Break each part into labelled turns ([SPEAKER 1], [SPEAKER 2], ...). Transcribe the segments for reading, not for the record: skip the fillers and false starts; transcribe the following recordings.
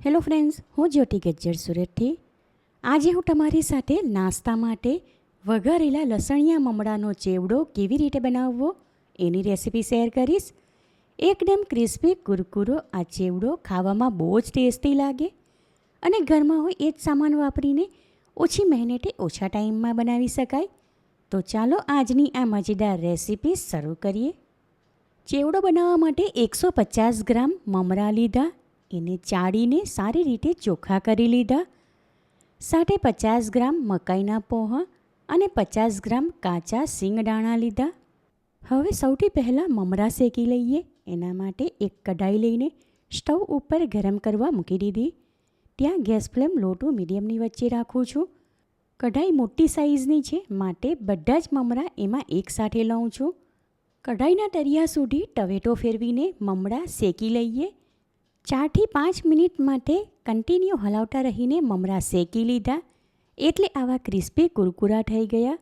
[SPEAKER 1] Hello friends, હું જ્યોતિ ગજ્જર સુરતથી. આજે હું તમારી સાથે નાસ્તા માટે વઘારેલા લસણિયા મમરાનો ચેવડો કેવી રીતે બનાવવો એની રેસીપી શેર કરીશ. એકદમ ક્રિસ્પી કુરકુરો આ ચેવડો ખાવામાં બહુ જ ટેસ્ટી લાગે અને ઘરમાં હોય એ જ સામાન વાપરીને ઓછી મહેનતે ઓછા ટાઈમમાં બનાવી શકાય. તો ચાલો આજની આ મજેદાર રેસીપી શરૂ કરીએ. ચેવડો બનાવવા માટે 150 ગ્રામ મમરા લીધા, એને ચાળીને સારી રીતે ચોખ્ખા કરી લીધા. સાથે 50 ગ્રામ મકાઈના પોહા અને 50 ગ્રામ કાચા સિંગદાણા લીધા. હવે સૌથી પહેલાં મમરા શેકી લઈએ. એના માટે એક કઢાઈ લઈને સ્ટવ ઉપર ગરમ કરવા મૂકી દીધી. ત્યાં ગેસ ફ્લેમ લો ટુ મીડિયમની વચ્ચે રાખું છું. કઢાઈ મોટી સાઇઝની છે માટે બધા જ મમરા એમાં એકસાથે લઉં છું. કઢાઈના તળિયા સુધી ટવેટો ફેરવીને મમરા શેકી લઈએ. 4થી 5 મિનિટ માટે કન્ટિન્યુ હલાવતા રહીને મમરા શેકી લીધા એટલે આવા ક્રિસ્પી કુરકુરા થઈ ગયા.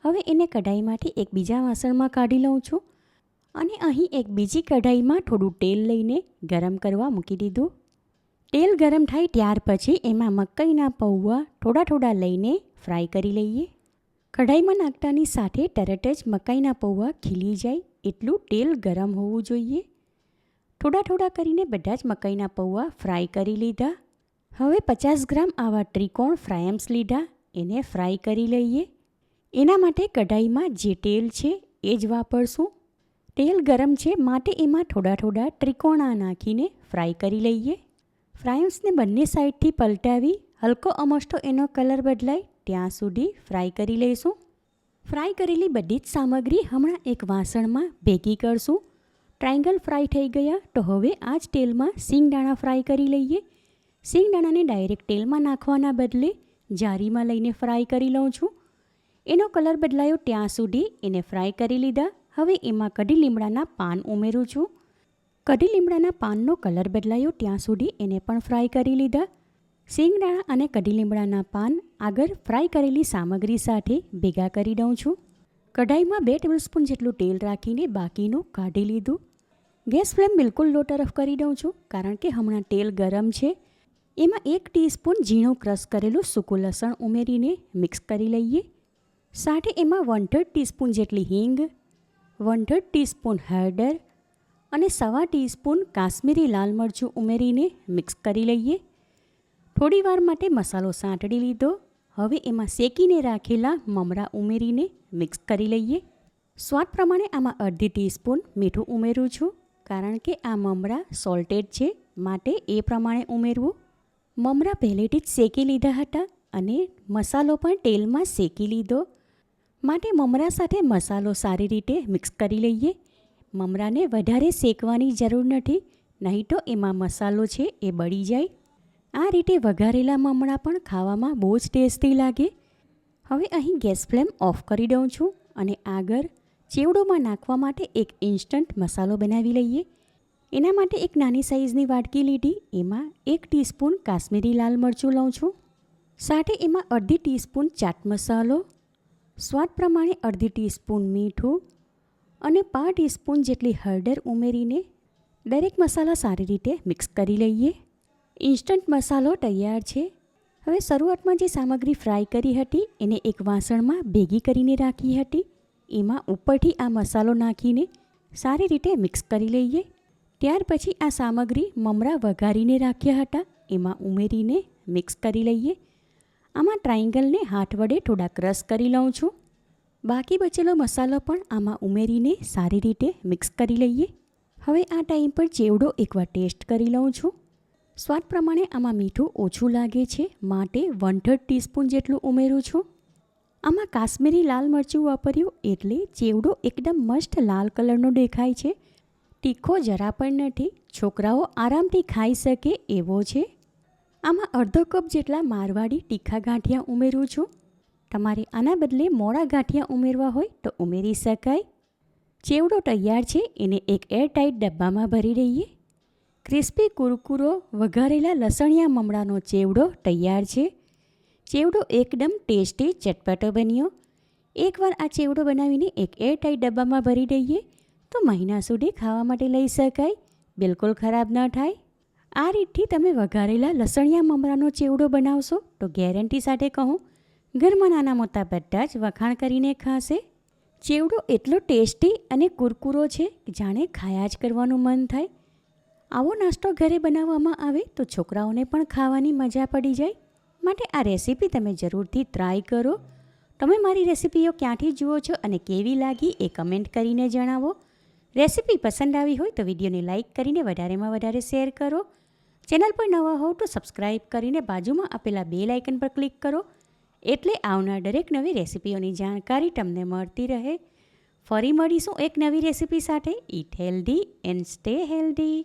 [SPEAKER 1] હવે એને કઢાઈમાંથી એક બીજા વાસણમાં કાઢી લઉં છું અને અહીં એક બીજી કઢાઈમાં થોડું તેલ લઈને ગરમ કરવા મૂકી દીધું. તેલ ગરમ થાય ત્યાર પછી એમાં મકાઈના પૌવા થોડા લઈને ફ્રાય કરી લઈએ. કઢાઈમાં નાખતાની સાથે તરત જ મકાઈના પૌવા ખીલી જાય એટલું તેલ ગરમ હોવું જોઈએ. થોડા કરીને બધા જ મકાઈના પૌવા ફ્રાય કરી લીધા. હવે 50 ગ્રામ આવા ત્રિકોણ ફ્રાયમ્સ લીધા, એને ફ્રાય કરી લઈએ. એના માટે કઢાઈમાં જે તેલ છે એ જ વાપરશું. તેલ ગરમ છે માટે એમાં થોડા ત્રિકોણા નાખીને ફ્રાય કરી લઈએ. ફ્રાયમ્સને બંને સાઈડથી પલટાવી હલકો અમસ્તો એનો કલર બદલાય ત્યાં સુધી ફ્રાય કરી લઈશું. ફ્રાય કરેલી બધી જ સામગ્રી હમણાં એક વાસણમાં ભેગી કરશું. ટ્રાયંગલ ફ્રાય થઈ ગયા તો હવે આ જ તેલમાં સિંગદાણા ફ્રાય કરી લઈએ. સિંગદાણાને ડાયરેક્ટ તેલમાં નાખવાના બદલે જારીમાં લઈને ફ્રાય કરી લઉં છું. એનો કલર બદલાયો ત્યાં સુધી એને ફ્રાય કરી લીધા. હવે એમાં કઢી લીમડાના પાન ઉમેરું છું. કઢી લીમડાના પાનનો કલર બદલાયો ત્યાં સુધી એને પણ ફ્રાય કરી લીધા. સિંગદાણા અને કઢી લીમડાના પાન આગળ ફ્રાય કરેલી સામગ્રી સાથે ભેગા કરી દઉં છું. કઢાઈમાં 2 ટેબલસ્પૂન જેટલું તેલ રાખીને બાકીનું કાઢી લીધું. ગેસ ફ્લેમ બિલકુલ લો તરફ કરી દઉં છું કારણ કે હમણાં તેલ ગરમ છે. એમાં 1 ટીસ્પૂન ઝીણું ક્રશ કરેલું સૂકું લસણ ઉમેરીને મિક્સ કરી લઈએ. સાથે એમાં 1/3 ટીસ્પૂન જેટલી હિંગ, 1/3 ટીસ્પૂન હળદર અને 1/4 ટીસ્પૂન કાશ્મીરી લાલ મરચું ઉમેરીને મિક્સ કરી લઈએ. થોડી વાર માટે મસાલો સાંતળી લીધો. હવે એમાં શેકીને રાખેલા મમરા ઉમેરીને મિક્સ કરી લઈએ. સ્વાદ પ્રમાણે આમાં અડધી ટીસ્પૂન મીઠું ઉમેરું છું કારણ કે આ મમરા સોલ્ટેડ છે માટે એ પ્રમાણે ઉમેરવું. મમરા પહેલેથી જ શેકી લીધા હતા અને મસાલો પણ તેલમાં શેકી લીધો માટે મમરા સાથે મસાલો સારી રીતે મિક્સ કરી લઈએ. મમરાને વધારે શેકવાની જરૂર નથી, નહીં તો એમાં મસાલો છે એ બળી જાય. આ રીતે વઘારેલા મમરા પણ ખાવામાં બહુ જ ટેસ્ટી લાગે. હવે અહીં ગેસ ફ્લેમ ઓફ કરી દઉં છું અને આગળ ચેવડોમાં નાખવા માટે એક ઇન્સ્ટન્ટ મસાલો બનાવી લઈએ. એના માટે એક નાની સાઇઝની વાટકી લીધી, એમાં 1 ટીસ્પૂન કાશ્મીરી લાલ મરચું લઉં છું. સાથે એમાં અડધી ટીસ્પૂન ચાટ મસાલો, સ્વાદ પ્રમાણે અડધી ટીસ્પૂન મીઠું અને 1/2 ટીસ્પૂન જેટલી હળદર ઉમેરીને દરેક મસાલા સારી રીતે મિક્સ કરી લઈએ. ઇન્સ્ટન્ટ મસાલો તૈયાર છે. હવે શરૂઆતમાં જે સામગ્રી ફ્રાય કરી હતી એને એક વાસણમાં ભેગી કરીને રાખી હતી. એમાં ઉપરથી આ મસાલો નાખીને સારી રીતે મિક્સ કરી લઈએ. ત્યાર પછી આ સામગ્રી મમરા વઘારીને રાખ્યા હતા એમાં ઉમેરીને મિક્સ કરી લઈએ. આમાં ટ્રાયંગલને હાથ વડે થોડા ક્રશ કરી લઉં છું. બાકી બચેલો મસાલો પણ આમાં ઉમેરીને સારી રીતે મિક્સ કરી લઈએ. હવે આ ટાઈમ પર ચેવડો એકવાર ટેસ્ટ કરી લઉં છું. સ્વાદ પ્રમાણે આમાં મીઠું ઓછું લાગે છે માટે 1/3 ટીસ્પૂન જેટલું ઉમેરું છું. આમાં કાશ્મીરી લાલ મરચું વાપર્યું એટલે ચેવડો એકદમ મસ્ત લાલ કલરનો દેખાય છે. તીખો જરા પણ નથી, છોકરાઓ આરામથી ખાઈ શકે એવો છે. આમાં અડધો કપ જેટલા મારવાડી તીખા ગાંઠિયા ઉમેરું છું. તમારે આના બદલે મોળા ગાંઠિયા ઉમેરવા હોય તો ઉમેરી શકાય. ચેવડો તૈયાર છે, એને એક એરટાઇટ ડબ્બામાં ભરી દઈએ. ક્રિસ્પી કુરકુરો વઘારેલા લસણિયા મમરાનો ચેવડો તૈયાર છે. ચેવડો એકદમ ટેસ્ટી ચટપટો બન્યો. એકવાર આ ચેવડો બનાવીને એક એરટાઇટ ડબ્બામાં ભરી દઈએ તો મહિના સુધી ખાવા માટે લઈ શકાય, બિલકુલ ખરાબ ન થાય. આ રીતથી તમે વઘારેલા લસણિયા મમરાનો ચેવડો બનાવશો તો ગેરંટી સાથે કહું, ઘરમાં નાના મોટા બધા જ વખાણ કરીને ખાશે. ચેવડો એટલો ટેસ્ટી અને કુરકુરો છે કે જાણે ખાયા જ કરવાનું મન થાય. આવો નાસ્તો ઘરે બનાવવામાં આવે તો છોકરાઓને પણ ખાવાની મજા પડી જાય. માટે આ રેસીપી તમે જરૂરથી ટ્રાય કરો. તમે મારી રેસીપીઓ ક્યાંથી જુઓ છો અને કેવી લાગી એ કમેન્ટ કરીને જણાવો. રેસીપી પસંદ આવી હોય તો વિડીયોને લાઇક કરીને વધારેમાં વધારે શેર કરો. ચેનલ પર નવા હોવ તો સબસ્ક્રાઈબ કરીને બાજુમાં આપેલા બેલ આઇકન પર ક્લિક કરો, એટલે આવનાર દરેક નવી રેસીપીઓની જાણકારી તમને મળતી રહે. ફરી મળીશું એક નવી રેસીપી સાથે. Eat healthy and stay healthy.